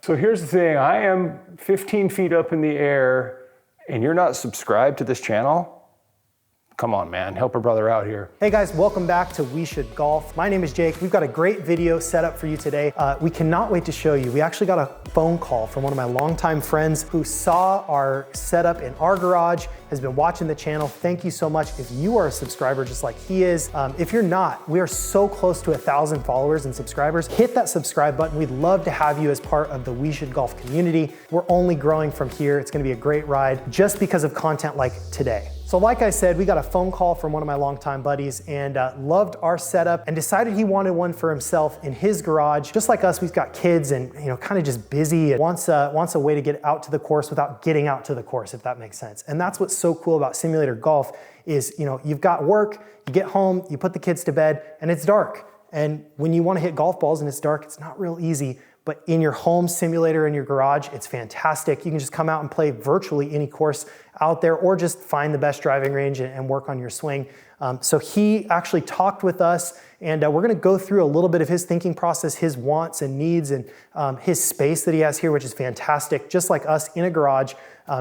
So here's the thing, I am 15 feet up in the air and you're not subscribed to this channel? Come on, man, help a brother out here. Hey guys, welcome back to We Should Golf. My name is Jake. We've got a great video set up for you today. We cannot wait to show you. We actually got a phone call from one of my longtime friends who saw our setup in our garage, has been watching the channel. Thank you so much. If you are a subscriber just like he is, if you're not, we are so close to 1,000 followers and subscribers. Hit that subscribe button. We'd love to have you as part of the We Should Golf community. We're only growing from here. It's gonna be a great ride just because of content like today. So like I said, we got a phone call from one of my longtime buddies and loved our setup and decided he wanted one for himself in his garage. Just like us, we've got kids and kind of just busy and wants a way to get out to the course without getting out to the course, if that makes sense. And that's what's so cool about simulator golf is, you've got work, you get home, you put the kids to bed and it's dark. And when you want to hit golf balls and it's dark, it's not real easy. But in your home simulator in your garage, it's fantastic. You can just come out and play virtually any course out there or just find the best driving range and work on your swing. So he actually talked with us and we're gonna go through a little bit of his thinking process, his wants and needs and his space that he has here, which is fantastic, just like us in a garage.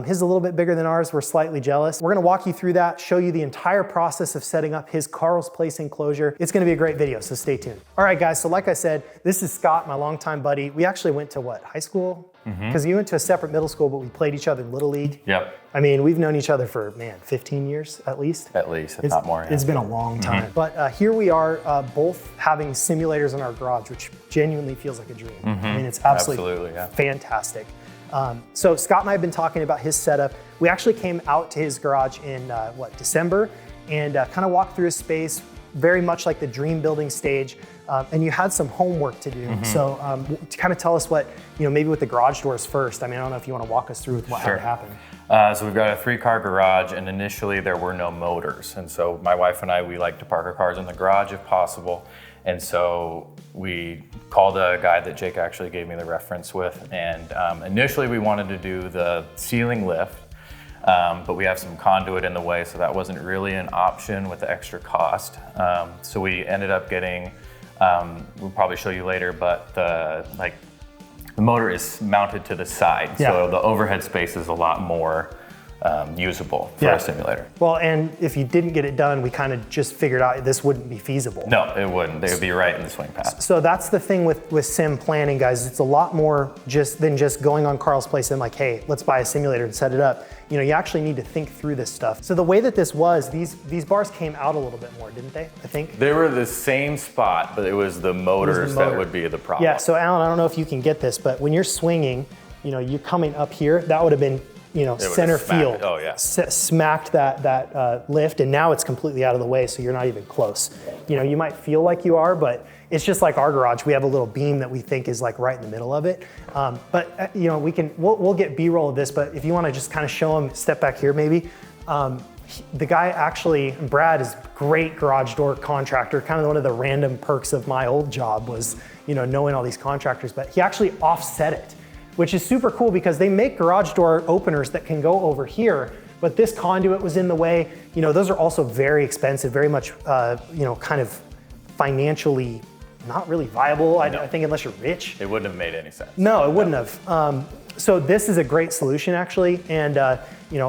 His is a little bit bigger than ours. We're slightly jealous. We're gonna walk you through that, show you the entire process of setting up his Carl's Place enclosure. It's gonna be a great video, so stay tuned. All right, guys, so like I said, this is Scott, my longtime buddy. We actually went to what, high school? Because you went to a separate middle school, but we played each other in Little League. Yep. I mean, we've known each other for, 15 years at least. At least, if not more. Yeah. It's been a long time. But here we are both having simulators in our garage, which genuinely feels like a dream. I mean, it's absolutely fantastic. So Scott and I have been talking about his setup. We actually came out to his garage in December and kind of walked through his space, very much like the dream building stage. And you had some homework to do. So to kind of tell us what, maybe with the garage doors first. I mean, I don't know if you want to walk us through with how it happened. So we've got a 3-car garage and initially there were no motors. And so my wife and I, we like to park our cars in the garage if possible. And so we called a guy that Jake actually gave me the reference with. And initially we wanted to do the ceiling lift, but we have some conduit in the way, so that wasn't really an option with the extra cost. So we ended up getting, we'll probably show you later, but the motor is mounted to the side. So the overhead space is a lot more usable for a simulator. Well, and if you didn't get it done, we kind of just figured out this wouldn't be feasible. No, it wouldn't. They would be right in the swing path. So that's the thing with sim planning, guys. It's a lot more than just going on Carl's Place and like, hey, let's buy a simulator and set it up. You actually need to think through this stuff. So the way that this was, these bars came out a little bit more, didn't they? I think they were the same spot, but it was the motors that would be the problem. Yeah. So Alan, I don't know if you can get this, but when you're swinging, you're coming up here. That would have been center field. Oh yeah. Smacked that lift, and now it's completely out of the way, so you're not even close. You might feel like you are, but it's just like our garage. We have a little beam that we think is like right in the middle of it. But we'll get B-roll of this, but if you want to just kind of show them, step back here maybe. The guy actually, Brad, is a great garage door contractor. Kind of one of the random perks of my old job was, knowing all these contractors, but he actually offset it, which is super cool because they make garage door openers that can go over here, but this conduit was in the way. Those are also very expensive, very much, kind of financially not really viable. I think unless you're rich. It wouldn't have made any sense. No, it wouldn't have. So this is a great solution actually. And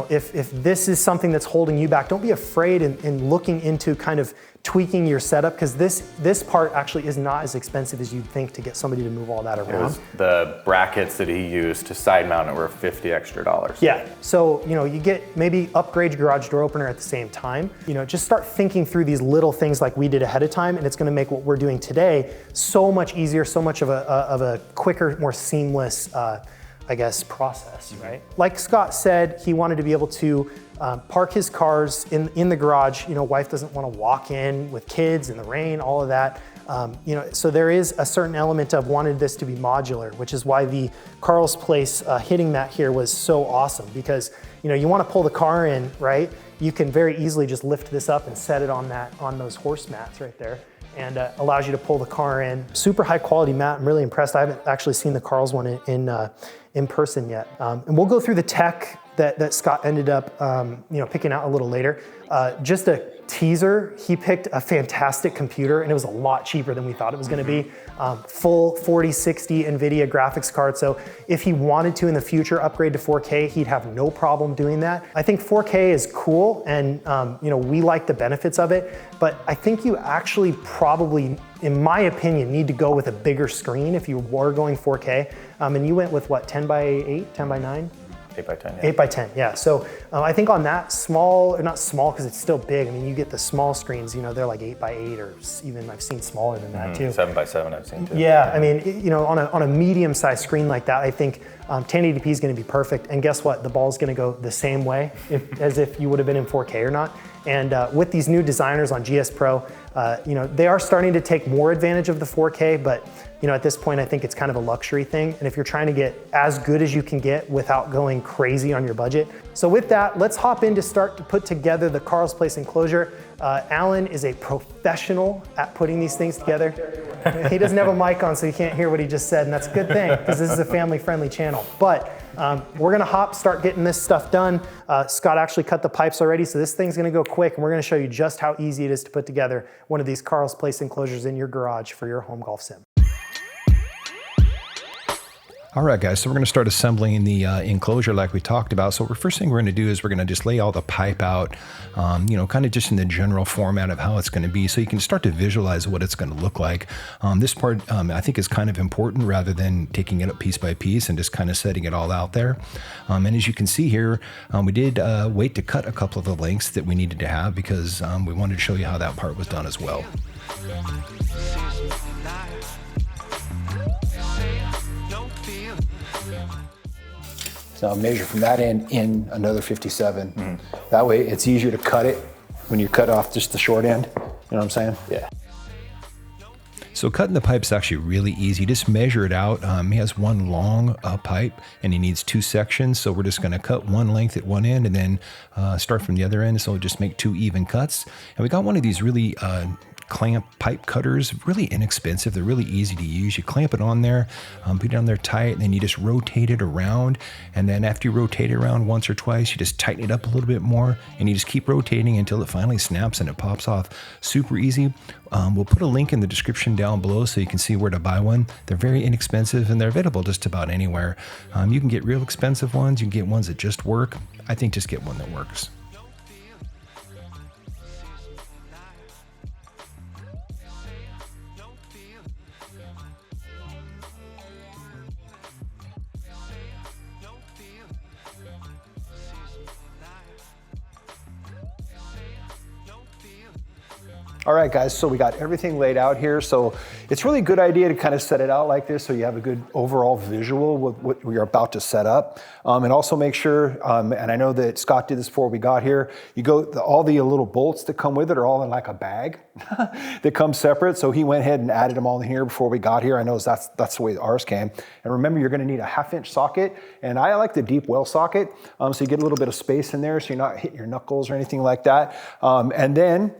if this is something that's holding you back, don't be afraid in looking into kind of tweaking your setup, because this part actually is not as expensive as you'd think to get somebody to move all that around. It was the brackets that he used to side mount it were $50 extra. Yeah, so you get maybe upgrade your garage door opener at the same time. Just start thinking through these little things like we did ahead of time, and it's going to make what we're doing today so much easier, so much of a quicker, more seamless process, right? Like Scott said, he wanted to be able to park his cars in the garage. Wife doesn't want to walk in with kids in the rain, all of that. So there is a certain element of wanted this to be modular, which is why the Carl's Place hitting that here was so awesome, because you want to pull the car in, right? You can very easily just lift this up and set it on those horse mats right there, and allows you to pull the car in. Super high quality mat. I'm really impressed. I haven't actually seen the Carl's one in person yet. And we'll go through the tech that Scott ended up picking out a little later. Just a teaser, he picked a fantastic computer, and it was a lot cheaper than we thought it was gonna be. Full 4060 NVIDIA graphics card, so if he wanted to in the future upgrade to 4K, he'd have no problem doing that. I think 4K is cool, and we like the benefits of it, but I think you actually probably, in my opinion, need to go with a bigger screen if you were going 4K. And you went with what, 10 by 8, 10 by 9? 8 by 10, yeah. 8 by 10, yeah. So I think on that small, or not small because it's still big. I mean, you get the small screens, they're like 8 by 8, or even I've seen smaller than that too. 7 by 7 I've seen too. Yeah, I mean, on a medium-sized screen like that, I think 1080p is going to be perfect. And guess what? The ball's going to go the same way as if you would have been in 4K or not. And with these new designers on GSPRO, they are starting to take more advantage of the 4K, but at this point, I think it's kind of a luxury thing. And if you're trying to get as good as you can get without going crazy on your budget. So with that, let's hop in to start to put together the Carl's Place enclosure. Alan is a professional at putting these things together. He doesn't have a mic on, so you can't hear what he just said, and that's a good thing, because this is a family-friendly channel. But we're gonna start getting this stuff done. Scott actually cut the pipes already, so this thing's gonna go quick, and we're gonna show you just how easy it is to put together one of these Carl's Place enclosures in your garage for your home golf sim. All right, guys, so we're gonna start assembling the enclosure like we talked about. So the first thing we're gonna do is we're gonna just lay all the pipe out, kind of just in the general format of how it's gonna be, so you can start to visualize what it's gonna look like. This part, I think, is kind of important rather than taking it up piece by piece and just kind of setting it all out there. And as you can see here, we did wait to cut a couple of the lengths that we needed to have because we wanted to show you how that part was done as well. So I'll measure from that end in another 57. That way it's easier to cut it when you cut off just the short end. You know what I'm saying? Yeah. So cutting the pipe is actually really easy. Just measure it out. He has one long pipe and he needs 2 sections. So we're just gonna cut one length at one end and then start from the other end. So we'll just make 2 even cuts. And we got one of these really clamp pipe cutters, really inexpensive. They're really easy to use. You clamp it on there, put it on there tight, and then you just rotate it around. And then after you rotate it around once or twice, you just tighten it up a little bit more, and you just keep rotating until it finally snaps and it pops off. Super easy. We'll put a link in the description down below so you can see where to buy one. They're very inexpensive and they're available just about anywhere. You can get real expensive ones. You can get ones that just work. I think just get one that works. All right, guys, so we got everything laid out here. So it's really a good idea to kind of set it out like this so you have a good overall visual with what we are about to set up. And also make sure, and I know that Scott did this before we got here, all the little bolts that come with it are all in like a bag that come separate. So he went ahead and added them all in here before we got here. I know that's the way ours came. And remember, you're gonna need a 1/2-inch socket. And I like the deep well socket. So you get a little bit of space in there so you're not hitting your knuckles or anything like that. And then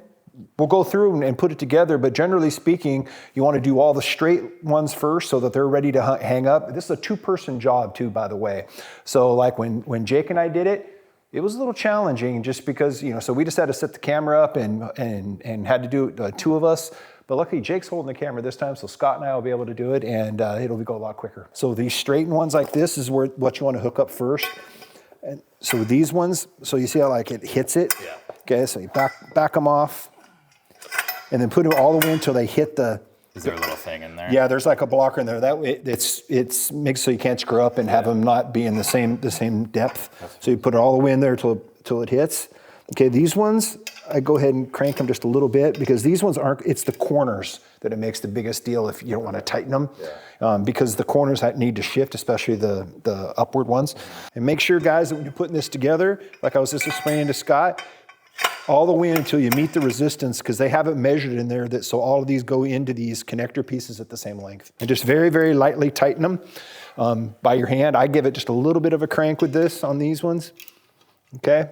we'll go through and put it together, but generally speaking, you want to do all the straight ones first so that they're ready to hang up. This is a 2-person job too, by the way. So like when Jake and I did it, it was a little challenging just because, so we just had to set the camera up and had to do it 2 of us. But luckily Jake's holding the camera this time, so Scott and I will be able to do it, and it'll go a lot quicker. So these straightened ones like this is what you want to hook up first. And so these ones, so you see how like it hits it? Yeah. Okay, so you back them off. And then put them all the way until they hit the... Is there a little thing in there? Yeah, there's like a blocker in there. That way it's makes so you can't screw up and have them not be in the same depth. So you put it all the way in there till it hits. Okay, these ones, I go ahead and crank them just a little bit because these ones it's the corners that it makes the biggest deal if you don't want to tighten them. Yeah. Because the corners need to shift, especially the upward ones. And make sure, guys, that when you're putting this together, like I was just explaining to Scott, all the way until you meet the resistance, because they have it measured in there so all of these go into these connector pieces at the same length. And just very, very lightly tighten them by your hand. I give it just a little bit of a crank with this on these ones, okay?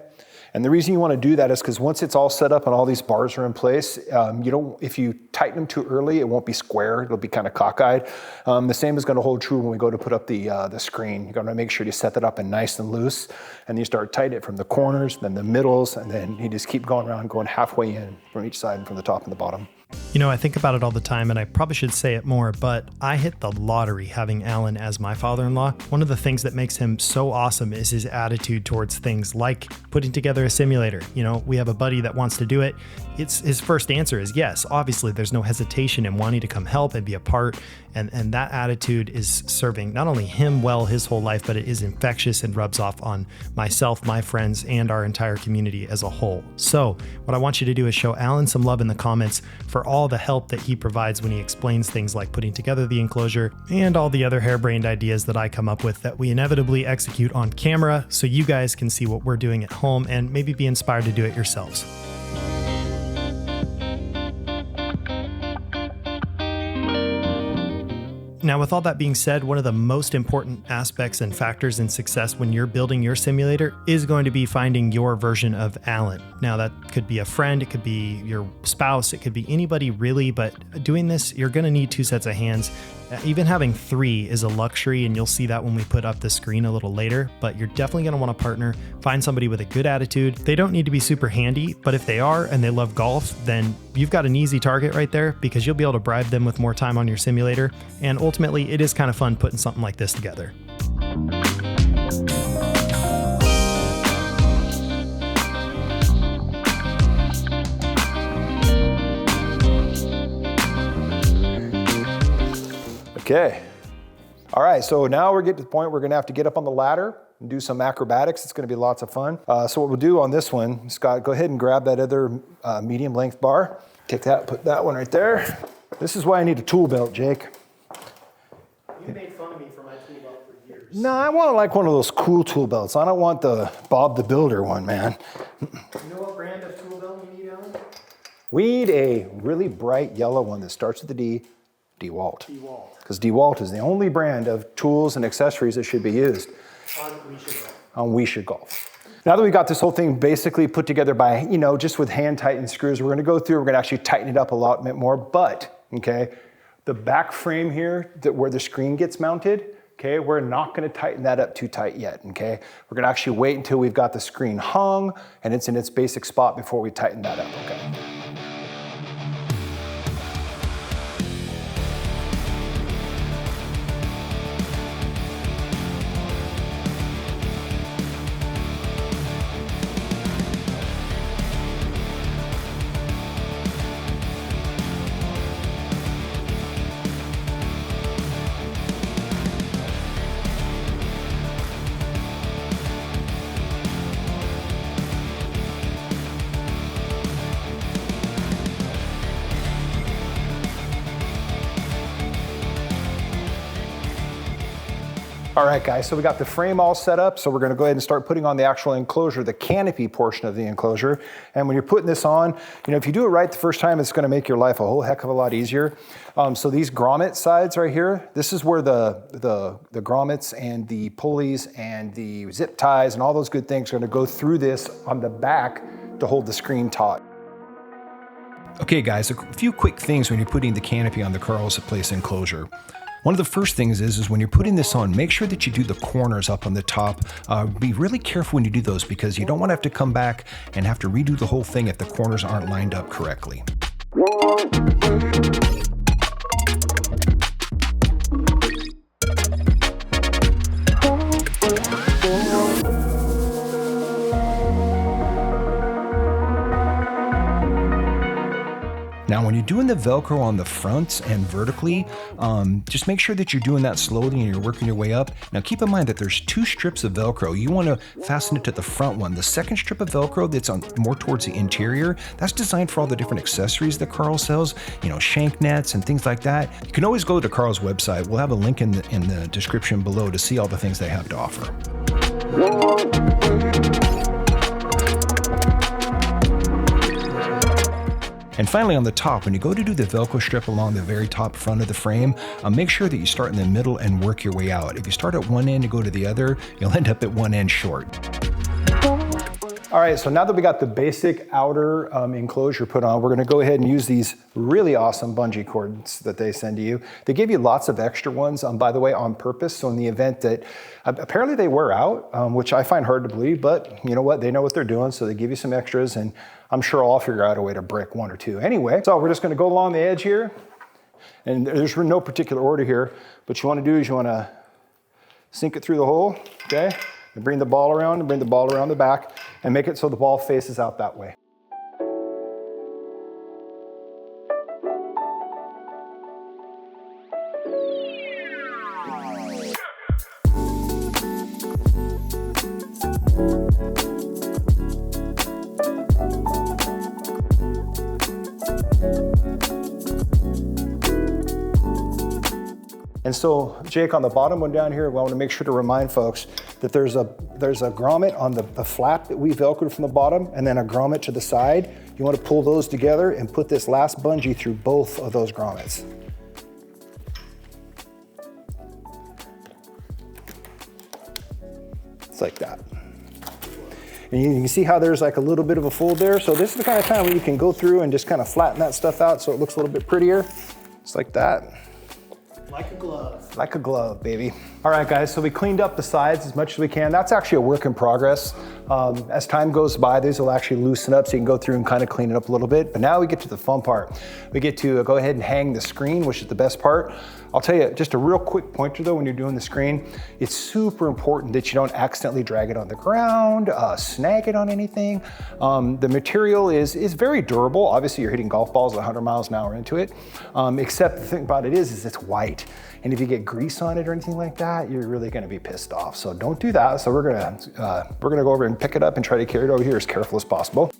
And the reason you want to do that is because once it's all set up and all these bars are in place, if you tighten them too early, it won't be square. It'll be kind of cockeyed. The same is going to hold true when we go to put up the screen. You're going to make sure you set that up and nice and loose, and you start tightening it from the corners, then the middles, and then you just keep going around, going halfway in from each side and from the top and the bottom. You know, I think about it all the time, and I probably should say it more, but I hit the lottery having Alan as my father-in-law. One of the things that makes him so awesome is his attitude towards things like putting together a simulator. You know, we have a buddy that wants to do it. His first answer is yes. Obviously, there's no hesitation in wanting to come help and be a part, and that attitude is serving not only him well his whole life, but it is infectious and rubs off on myself, my friends, and our entire community as a whole. So what I want you to do is show Alan some love in the comments for all the help that he provides when he explains things like putting together the enclosure and all the other harebrained ideas that I come up with that we inevitably execute on camera, so you guys can see what we're doing at home and maybe be inspired to do it yourselves. Now, with all that being said, one of the most important aspects and factors in success when you're building your simulator is going to be finding your version of Alan. Now, that could be a friend, it could be your spouse, it could be anybody really, but doing this, you're going to need 2 sets of hands. Even having 3 is a luxury, and you'll see that when we put up the screen a little later, but you're definitely going to want to partner, find somebody with a good attitude. They don't need to be super handy, but if they are and they love golf, then you've got an easy target right there, because you'll be able to bribe them with more time on your simulator. And ultimately, it is kind of fun putting something like this together. Okay. All right, so now we're getting to the point we're gonna have to get up on the ladder and do some acrobatics. It's gonna be lots of fun. So what we'll do on this one, Scott, go ahead and grab that other medium length bar. Take that, put that one right there. This is why I need a tool belt, Jake. You made fun of me for my tool belt for years. No, I want like one of those cool tool belts. I don't want the Bob the Builder one, man. You know what brand of tool belt we need, Alan? We need a really bright yellow one that starts with the D, DeWalt. DeWalt. Because DeWalt is the only brand of tools and accessories that should be used on We Should Golf. Now that we got this whole thing basically put together by, just with hand tightened screws, we're gonna go through, we're gonna actually tighten it up a lot more, but, okay, the back frame here, where the screen gets mounted, okay, we're not gonna tighten that up too tight yet, okay? We're gonna actually wait until we've got the screen hung and it's in its basic spot before we tighten that up, okay? All right, guys, so we got the frame all set up, so we're gonna go ahead and start putting on the actual enclosure, the canopy portion of the enclosure. And when you're putting this on, if you do it right the first time, it's gonna make your life a whole heck of a lot easier. So these grommet sides right here, this is where the grommets and the pulleys and the zip ties and all those good things are gonna go through this on the back to hold the screen taut. Okay, guys, a few quick things when you're putting the canopy on the sPlace enclosure. One of the first things is when you're putting this on, make sure that you do the corners up on the top. Be really careful when you do those, because you don't want to have to come back and have to redo the whole thing if the corners aren't lined up correctly. Now, when you're doing the Velcro on the fronts and vertically, just make sure that you're doing that slowly and you're working your way up. Now, keep in mind that there's 2 strips of Velcro. You want to fasten it to the front one. The second strip of Velcro that's on more towards the interior, that's designed for all the different accessories that Carl sells, shank nets and things like that. You can always go to Carl's website. We'll have a link in the description below to see all the things they have to offer. And finally, on the top, when you go to do the Velcro strip along the very top front of the frame, make sure that you start in the middle and work your way out. If you start at one end and go to the other, you'll end up at one end short. All right, so now that we got the basic outer enclosure put on, we're gonna go ahead and use these really awesome bungee cords that they send to you. They give you lots of extra ones, by the way, on purpose. So in the event that, apparently they wear out, which I find hard to believe, but you know what? They know what they're doing, so they give you some extras, and I'm sure I'll figure out a way to break one or two. Anyway, so we're just gonna go along the edge here, and there's no particular order here, but you wanna do is you wanna sink it through the hole, okay? And bring the ball around and bring the ball around the back and make it so the ball faces out that way. And so, Jake, on the bottom one down here, I want to make sure to remind folks that there's a grommet on the flap that we Velcroed from the bottom, and then a grommet to the side. You want to pull those together and put this last bungee through both of those grommets. It's like that. And you can see how there's like a little bit of a fold there. So this is the kind of time where you can go through and just kind of flatten that stuff out so it looks a little bit prettier. Just like that. Like a glove. Like a glove, baby. All right, guys, so we cleaned up the sides as much as we can. That's actually a work in progress. As time goes by, these will actually loosen up so you can go through and kind of clean it up a little bit. But now we get to the fun part. We get to go ahead and hang the screen, which is the best part. I'll tell you, just a real quick pointer though, when you're doing the screen, it's super important that you don't accidentally drag it on the ground, snag it on anything. The material is very durable. Obviously, you're hitting golf balls at 100 miles an hour into it, except the thing about it is it's white. And if you get grease on it or anything like that, you're really gonna be pissed off. So don't do that. So we're gonna go over and pick it up and try to carry it over here as careful as possible.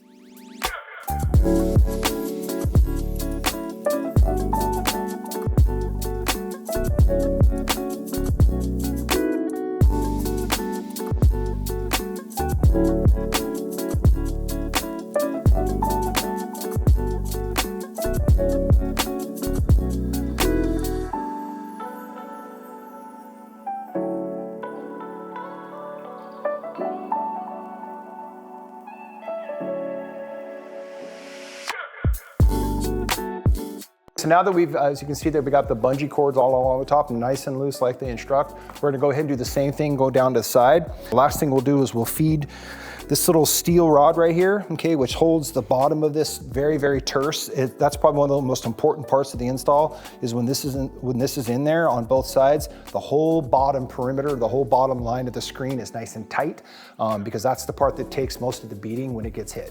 So now that we've, as you can see there, we got the bungee cords all along the top, nice and loose like they instruct. We're gonna go ahead and do the same thing, go down to the side. The last thing we'll do is we'll feed this little steel rod right here, okay, which holds the bottom of this very, very terse. That's probably one of the most important parts of the install, is when this is in there on both sides, the whole bottom perimeter, the whole bottom line of the screen is nice and tight, because that's the part that takes most of the beating when it gets hit.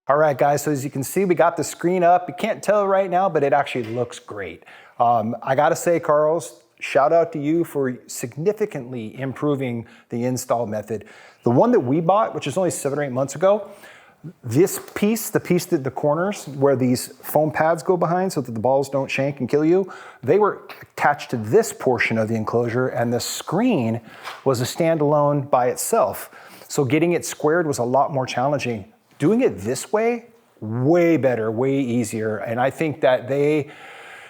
All right, guys, so as you can see, we got the screen up. You can't tell right now, but it actually looks great. I gotta say, Carlos, shout out to you for significantly improving the install method. The one that we bought, which is only 7 or 8 months ago, this piece, the piece that the corners where these foam pads go behind so that the balls don't shank and kill you, they were attached to this portion of the enclosure, and the screen was a standalone by itself. So getting it squared was a lot more challenging. Doing it this way, way better, way easier. And I think that they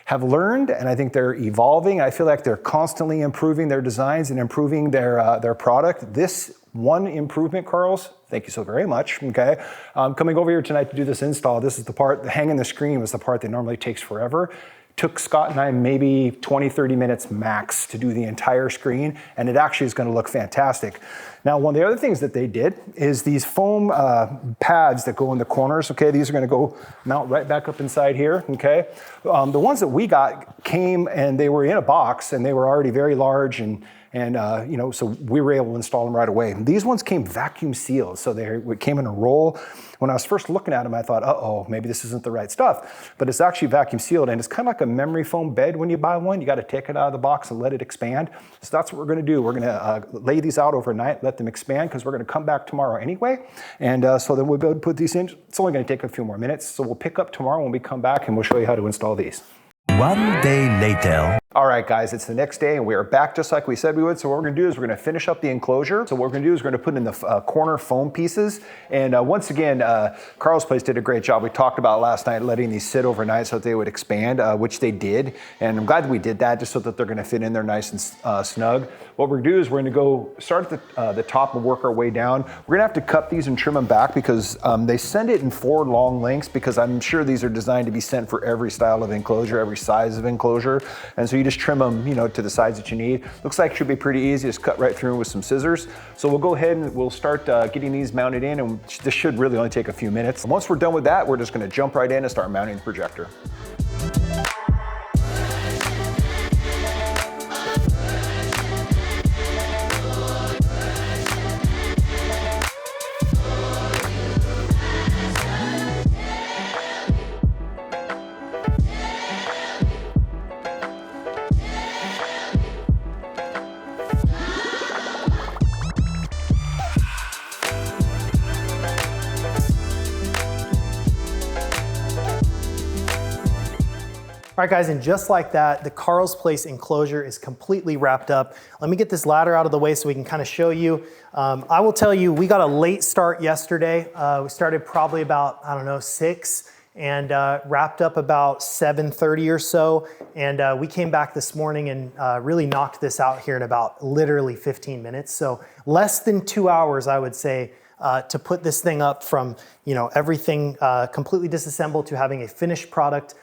have learned, and I think they're evolving. I feel like they're constantly improving their designs and improving their product. This one improvement, Carlos, thank you so very much, okay? Coming over here tonight to do this install, this is the part, hanging the screen was the part that normally takes forever. Took Scott and I maybe 20, 30 minutes max to do the entire screen, and it actually is gonna look fantastic. Now, one of the other things that they did is these foam pads that go in the corners, okay? These are gonna go mount right back up inside here, okay? The ones that we got came and they were in a box and they were already very large and you know, so we were able to install them right away. These ones came vacuum sealed, so they came in a roll. When I was first looking at them, I thought, uh-oh, maybe this isn't the right stuff. But it's actually vacuum sealed, and it's kind of like a memory foam bed when you buy one. You got to take it out of the box and let it expand. So that's what we're going to do. We're going to lay these out overnight, let them expand, because we're going to come back tomorrow anyway. And so then we'll be able to put these in. It's only going to take a few more minutes. So we'll pick up tomorrow when we come back, and we'll show you how to install these. One day later. All right, guys, it's the next day and we are back just like we said we would. So what we're gonna do is we're gonna finish up the enclosure. So what we're gonna do is we're gonna put in the corner foam pieces. And once again, Carl's Place did a great job. We talked about last night letting these sit overnight so that they would expand, which they did. And I'm glad that we did that just so that they're gonna fit in there nice and snug. What we're gonna do is we're gonna go start at the top and work our way down. We're gonna have to cut these and trim them back because they send it in 4 long lengths because I'm sure these are designed to be sent for every style of enclosure, every size of enclosure. And so you just trim them, to the size that you need. Looks like it should be pretty easy. Just cut right through with some scissors. So we'll go ahead and we'll start getting these mounted in, and this should really only take a few minutes. And once we're done with that, we're just gonna jump right in and start mounting the projector. All right, guys, and just like that, the Carl's Place enclosure is completely wrapped up. Let me get this ladder out of the way so we can kind of show you. I will tell you, we got a late start yesterday. We started probably about, 6 and wrapped up about 7:30 or so. And we came back this morning and really knocked this out here in about literally 15 minutes. So less than 2 hours, I would say, to put this thing up from, everything completely disassembled to having a finished product.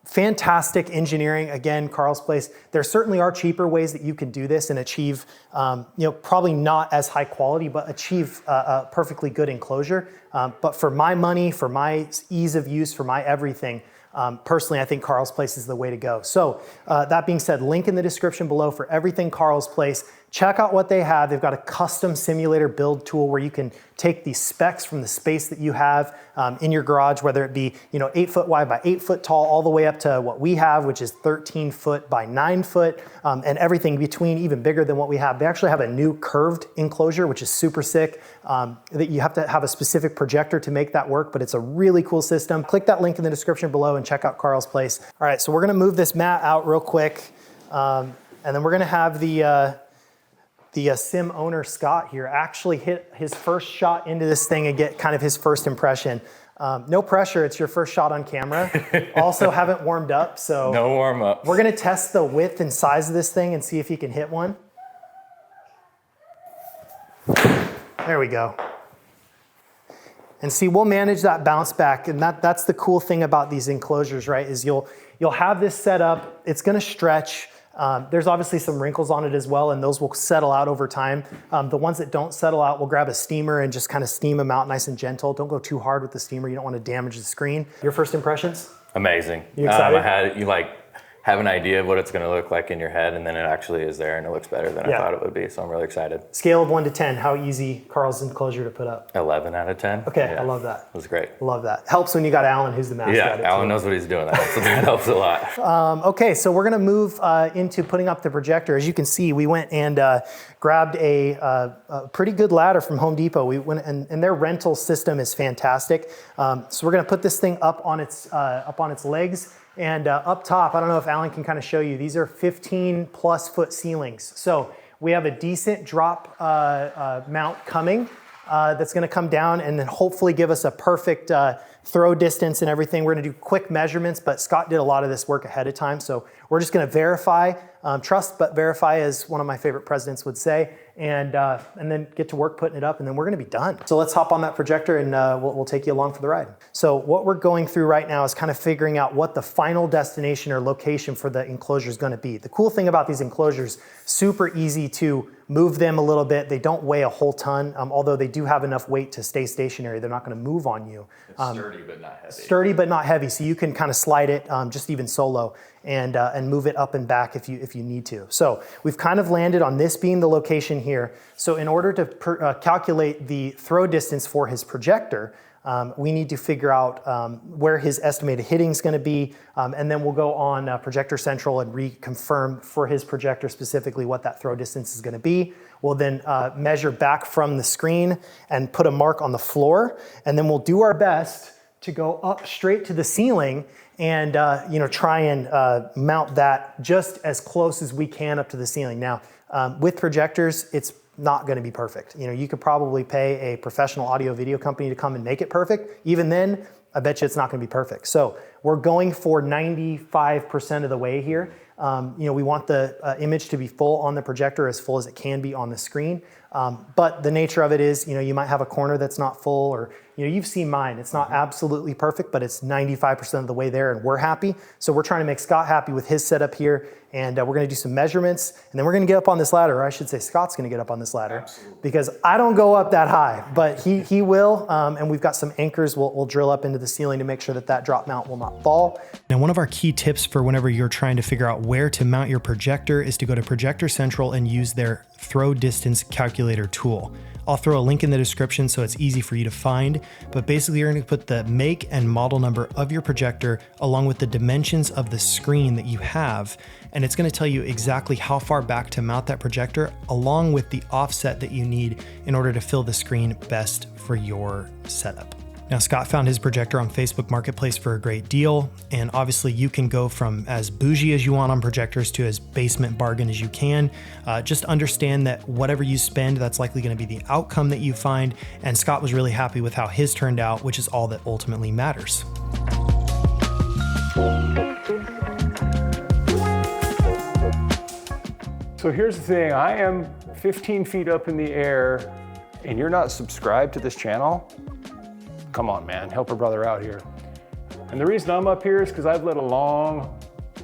Fantastic engineering. Again, Carl's Place. There certainly are cheaper ways that you can do this and achieve, probably not as high quality, but achieve a perfectly good enclosure. But for my money, for my ease of use, for my everything, personally, I think Carl's Place is the way to go. So that being said, link in the description below for everything Carl's Place. Check out what they have. They've got a custom simulator build tool where you can take the specs from the space that you have in your garage, whether it be 8 foot wide by 8 foot tall, all the way up to what we have, which is 13 foot by 9 foot, and everything between, even bigger than what we have. They actually have a new curved enclosure, which is super sick. That you have to have a specific projector to make that work, but it's a really cool system. Click that link in the description below and check out Carl's Place. All right, so we're gonna move this mat out real quick, and then we're gonna have the sim owner, Scott, here actually hit his first shot into this thing and get kind of his first impression. No pressure, it's your first shot on camera. Also haven't warmed up, so. No warm up. We're gonna test the width and size of this thing and see if he can hit one. There we go. And see, we'll manage that bounce back, and that's the cool thing about these enclosures, right, is you'll have this set up, it's gonna stretch. There's obviously some wrinkles on it as well, and those will settle out over time. The ones that don't settle out, we'll grab a steamer and just kind of steam them out nice and gentle. Don't go too hard with the steamer. You don't want to damage the screen. Your first impressions? Amazing. You excited? I had have an idea of what it's going to look like in your head, and then it actually is there, and it looks better than I thought it would be. So I'm really excited. Scale of 1 to 10, how easy Carl's enclosure to put up? 11 out of 10. Okay, yeah. I love that. It was great. Love that. Helps when you got Alan, who's the master at it. Yeah, Alan knows what he's doing. That helps a lot. Okay, so we're gonna move into putting up the projector. As you can see, we went and grabbed a pretty good ladder from Home Depot. We went and their rental system is fantastic. So we're gonna put this thing up on its legs. And up top, I don't know if Alan can kind of show you, these are 15+ foot ceilings. So we have a decent drop mount coming that's gonna come down and then hopefully give us a perfect throw distance and everything. We're gonna do quick measurements, but Scott did a lot of this work ahead of time. So we're just gonna verify, trust but verify, as one of my favorite presidents would say, and then get to work putting it up, and then we're gonna be done. So let's hop on that projector and we'll take you along for the ride. So what we're going through right now is kind of figuring out what the final destination or location for the enclosure is gonna be. The cool thing about these enclosures, super easy to move them a little bit. They don't weigh a whole ton, although they do have enough weight to stay stationary. They're not gonna move on you. It's sturdy but not heavy. Sturdy but not heavy, so you can kind of slide it just even solo and move it up and back if you need to. So we've kind of landed on this being the location here. So in order to calculate the throw distance for his projector, we need to figure out where his estimated hitting is going to be, and then we'll go on Projector Central and reconfirm for his projector specifically what that throw distance is going to be. We'll then measure back from the screen and put a mark on the floor, and then we'll do our best to go up straight to the ceiling and try and mount that just as close as we can up to the ceiling. Now, with projectors, it's not going to be perfect. You could probably pay a professional audio video company to come and make it perfect. Even then, I bet you it's not going to be perfect. So we're going for 95% of the way here. We want the image to be full on the projector, as full as it can be on the screen. But the nature of it is, you might have a corner that's not full, or you've seen mine. It's not absolutely perfect, but it's 95% of the way there, and we're happy. So we're trying to make Scott happy with his setup here, and we're going to do some measurements, and then we're going to get up on this ladder, or I should say Scott's going to get up on this ladder. Absolutely. Because I don't go up that high, but he will, and we've got some anchors we'll drill up into the ceiling to make sure that drop mount will not fall. Now, one of our key tips for whenever you're trying to figure out where to mount your projector is to go to Projector Central and use their throw distance calculator tool. I'll throw a link in the description so it's easy for you to find, but basically you're going to put the make and model number of your projector along with the dimensions of the screen that you have, and it's going to tell you exactly how far back to mount that projector along with the offset that you need in order to fill the screen best for your setup. Now, Scott found his projector on Facebook Marketplace for a great deal, and obviously you can go from as bougie as you want on projectors to as basement bargain as you can. Just understand that whatever you spend, that's likely going to be the outcome that you find, and Scott was really happy with how his turned out, which is all that ultimately matters. So here's the thing, I am 15 feet up in the air and you're not subscribed to this channel? Come on, man, help a brother out here. And the reason I'm up here is because I've led a long,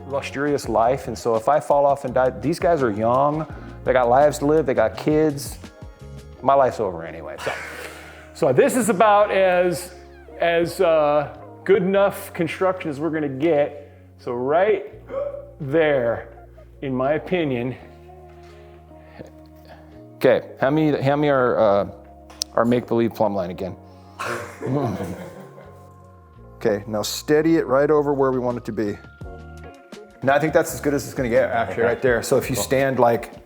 luxurious life, and so if I fall off and die, these guys are young, they got lives to live, they got kids. My life's over anyway. So this is about as good enough construction as we're gonna get. So right there, in my opinion. Okay, hand me our make-believe plumb line again. Okay, now steady it right over where we want it to be. Now I think that's as good as it's gonna get, actually, right there. So if you stand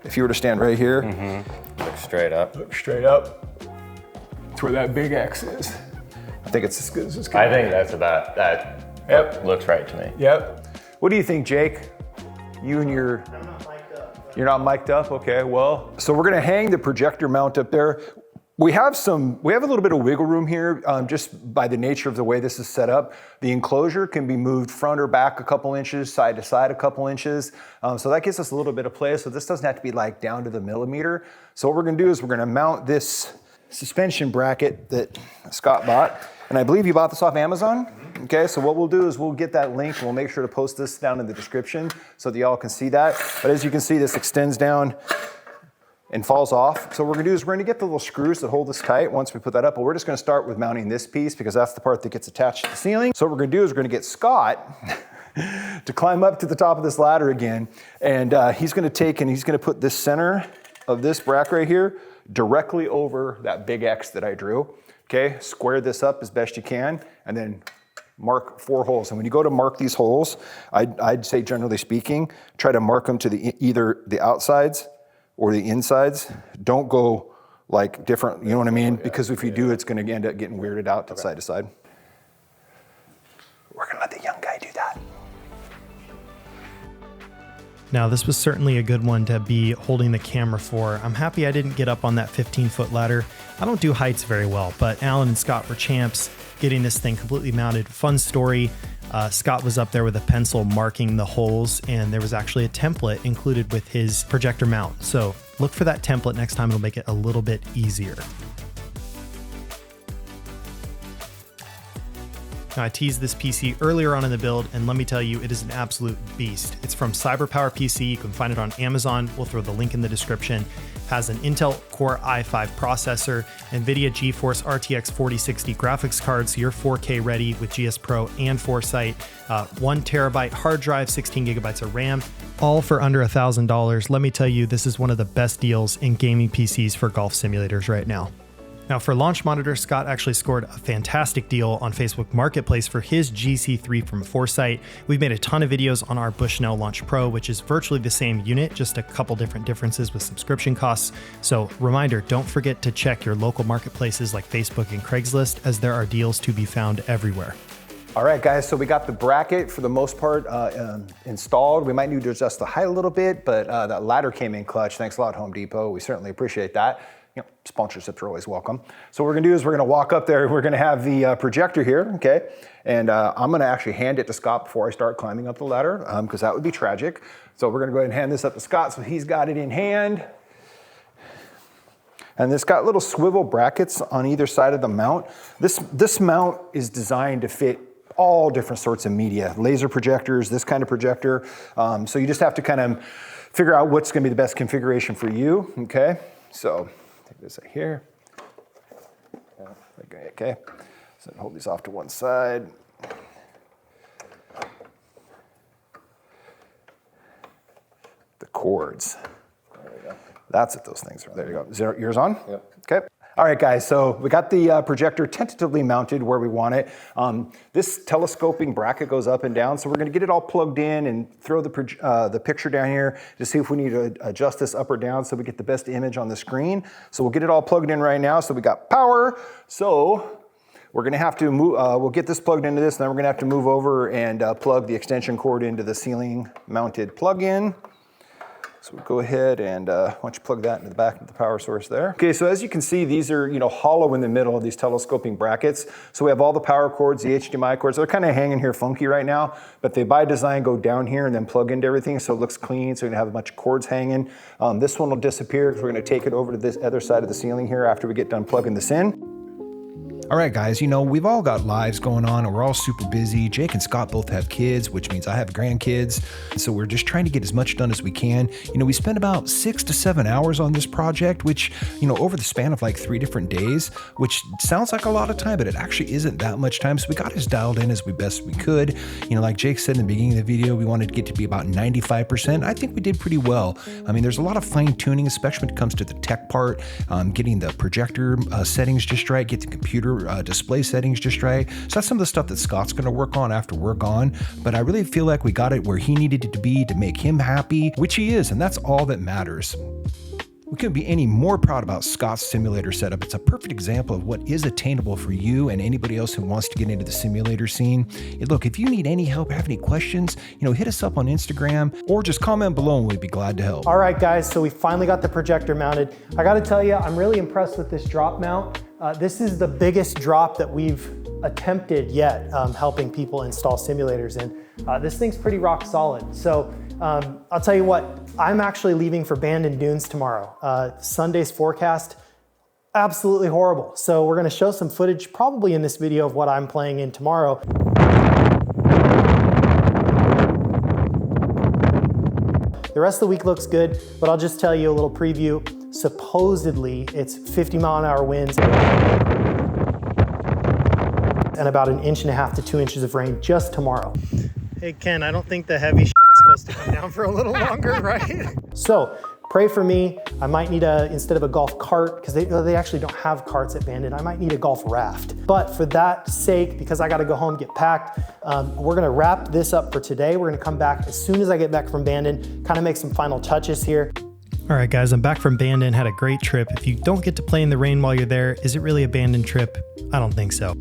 if you were to stand right here. Look straight up. Look straight up. That's where that big X is. I think it's as good as it's gonna I think that's about, that looks right to me. Yep. What do you think, Jake? You and your... I'm not mic'd up. You're not mic'd up? Okay, well. So we're gonna hang the projector mount up there. We have a little bit of wiggle room here, just by the nature of the way this is set up. The enclosure can be moved front or back a couple inches, side to side a couple inches. So that gives us a little bit of play. So this doesn't have to be down to the millimeter. So what we're gonna do is we're gonna mount this suspension bracket that Scott bought. And I believe you bought this off Amazon. Okay, so what we'll do is we'll get that link. We'll make sure to post this down in the description so that y'all can see that. But as you can see, this extends down and falls off. So what we're gonna do is we're gonna get the little screws that hold this tight once we put that up, but we're just gonna start with mounting this piece because that's the part that gets attached to the ceiling. So what we're gonna do is we're gonna get Scott to climb up to the top of this ladder again, and he's gonna take and he's gonna put this center of this bracket right here directly over that big X that I drew. Okay, square this up as best you can, and then mark 4 holes. And when you go to mark these holes, I'd say generally speaking, try to mark them to either the outsides or the insides. Don't go different, you know what I mean? Because if you do, it's gonna end up getting weirded out to side to side. We're gonna let the young guy do that. Now, this was certainly a good one to be holding the camera for. I'm happy I didn't get up on that 15-foot ladder. I don't do heights very well, but Alan and Scott were champs getting this thing completely mounted. Fun story. Scott was up there with a pencil marking the holes, and there was actually a template included with his projector mount. So look for that template next time. It'll make it a little bit easier. Now, I teased this PC earlier on in the build, and let me tell you, it is an absolute beast. It's from CyberPower PC. You can find it on Amazon. We'll throw the link in the description. Has an Intel Core i5 processor, NVIDIA GeForce RTX 4060 graphics cards, so you're 4K ready with GSPRO and Foresight, 1 terabyte hard drive, 16 gigabytes of RAM, all for under $1,000. Let me tell you, this is one of the best deals in gaming PCs for golf simulators right now. Now for launch monitor, Scott actually scored a fantastic deal on Facebook Marketplace for his GC3 from Foresight. We've made a ton of videos on our Bushnell Launch Pro, which is virtually the same unit, just a couple different differences with subscription costs. So reminder, don't forget to check your local marketplaces like Facebook and Craigslist, as there are deals to be found everywhere. All right, guys, so we got the bracket for the most part installed. We might need to adjust the height a little bit, but that ladder came in clutch. Thanks a lot, Home Depot. We certainly appreciate that. You know, sponsorships are always welcome. So what we're gonna do is we're gonna walk up there. We're gonna have the projector here, okay? And I'm gonna actually hand it to Scott before I start climbing up the ladder, because that would be tragic. So we're gonna go ahead and hand this up to Scott so he's got it in hand. And it's got little swivel brackets on either side of the mount. This mount is designed to fit all different sorts of media, laser projectors, this kind of projector. So you just have to kind of figure out what's gonna be the best configuration for you, okay? So take this right here. Okay, so hold these off to one side. The cords. There we go. That's what those things are. There you go. Is yours on? Yep. Okay. All right, guys, so we got the projector tentatively mounted where we want it. This telescoping bracket goes up and down, so we're gonna get it all plugged in and throw the picture down here to see if we need to adjust this up or down so we get the best image on the screen. So we'll get it all plugged in right now. So we got power. So we're gonna have to move, we'll get this plugged into this, and then we're gonna have to move over and plug the extension cord into the ceiling mounted plug-in. So we'll go ahead and why don't you plug that into the back of the power source there. Okay, so as you can see, these are hollow in the middle of these telescoping brackets. So we have all the power cords, the HDMI cords. They're kind of hanging here funky right now, but they by design go down here and then plug into everything so it looks clean, so you don't have a bunch of cords hanging. This one will disappear because we're gonna take it over to this other side of the ceiling here after we get done plugging this in. All right, guys, we've all got lives going on and we're all super busy. Jake and Scott both have kids, which means I have grandkids. So we're just trying to get as much done as we can. We spent about 6 to 7 hours on this project, which, over the span of like 3 different days, which sounds like a lot of time, but it actually isn't that much time. So we got as dialed in as best we could. Like Jake said in the beginning of the video, we wanted to get to be about 95%. I think we did pretty well. I mean, there's a lot of fine tuning, especially when it comes to the tech part, getting the projector settings just right, get the computer display settings just right. So that's some of the stuff that Scott's going to work on after we're gone. But I really feel like we got it where he needed it to be to make him happy, which he is, and that's all that matters. We couldn't be any more proud about Scott's simulator setup. It's a perfect example of what is attainable for you and anybody else who wants to get into the simulator scene. Look, if you need any help, have any questions, hit us up on Instagram or just comment below and we'd be glad to help. All right, guys, so we finally got the projector mounted. I gotta tell you, I'm really impressed with this drop mount. This is the biggest drop that we've attempted yet helping people install simulators, and this thing's pretty rock solid. So I'll tell you what, I'm actually leaving for Bandon Dunes tomorrow. Sunday's forecast, absolutely horrible. So we're gonna show some footage probably in this video of what I'm playing in tomorrow. The rest of the week looks good, but I'll just tell you a little preview. Supposedly, it's 50-mile-an-hour winds and about 1.5 to 2 inches of rain just tomorrow. Hey, Ken, I don't think the heavy is supposed to come down for a little longer, right? So, pray for me. I might need instead of a golf cart, because they actually don't have carts at Bandon, I might need a golf raft. But for that sake, because I gotta go home, get packed, we're gonna wrap this up for today. We're gonna come back as soon as I get back from Bandon, kind of make some final touches here. All right, guys, I'm back from Bandon, had a great trip. If you don't get to play in the rain while you're there, is it really a Bandon trip? I don't think so.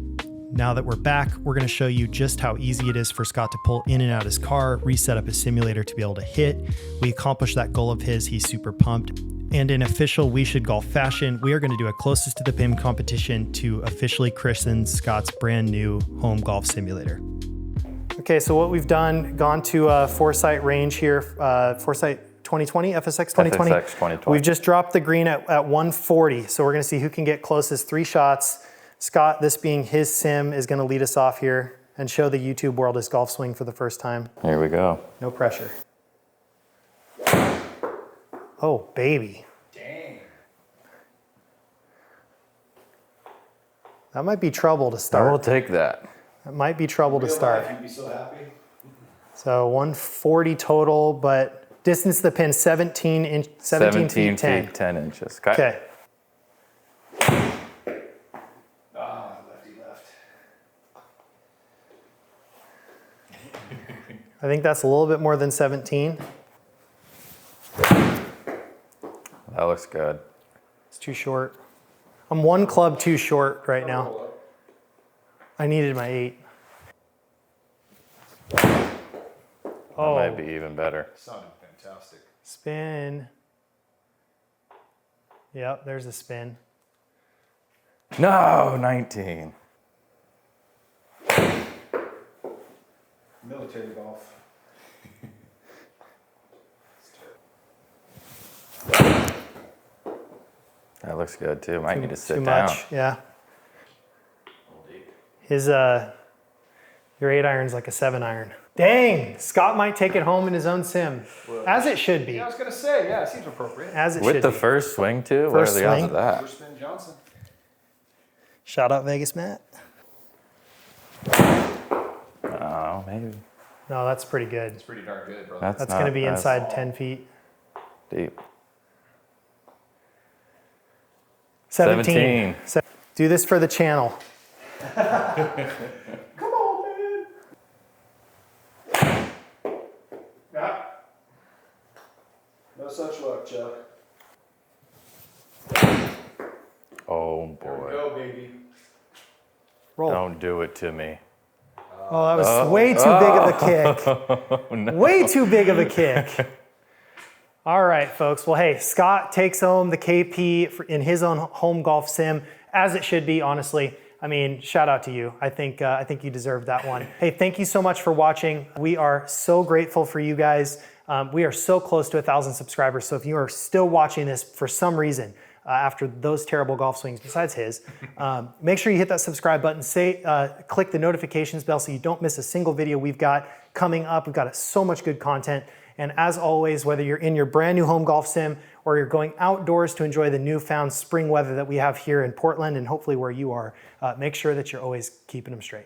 Now that we're back, we're gonna show you just how easy it is for Scott to pull in and out his car, reset up his simulator to be able to hit. We accomplished that goal of his, he's super pumped. And in official We Should Golf fashion, we are gonna do a closest to the pin competition to officially christen Scott's brand new home golf simulator. Okay, so what we've done, gone to Foresight range here, Foresight 2020, FSX 2020. FSX 2020. We've just dropped the green at 140, so we're gonna see who can get closest 3 shots. Scott, this being his sim, is gonna lead us off here and show the YouTube world his golf swing for the first time. Here we go. No pressure. Oh, baby. Dang. That might be trouble to start. I will take that. That might be trouble to start. You'd be so happy. So 140 total, but distance to the pin 17 feet 10 inches. Okay. I think that's a little bit more than 17. That looks good. It's too short. I'm one club too short right now. I needed my 8. That might be even better. Sounded fantastic. Spin. Yep, there's a spin. No, 19. Military golf. That looks good too. Might need to sit down. Too much, yeah. His your 8 iron's like a 7 iron. Dang, Scott might take it home in his own sim, as it should be. Yeah, I was gonna say, yeah, it seems appropriate. As it With should the be. first swing too? First what are the odds swing. of that? First spin Johnson. Shout out Vegas Matt. Oh, maybe. No, that's pretty good. It's pretty darn good, brother. That's going to be inside 10 feet. Deep. 17. Do this for the channel. Come on, man. Nah. No such luck, Chuck. Oh There we boy. go, baby. Roll. Don't do it to me. Oh, that was way too big of a kick. Way too big of a kick. All right, folks. Well, hey, Scott takes home the KP in his own home golf sim, as it should be, honestly. I mean, shout out to you. I think you deserve that one. Hey, thank you so much for watching. We are so grateful for you guys. We are so close to 1,000 subscribers. So if you are still watching this for some reason, after those terrible golf swings, besides his, make sure you hit that subscribe button. Click the notifications bell so you don't miss a single video we've got coming up. We've got so much good content. And as always, whether you're in your brand new home golf sim or you're going outdoors to enjoy the newfound spring weather that we have here in Portland and hopefully where you are, make sure that you're always keeping them straight.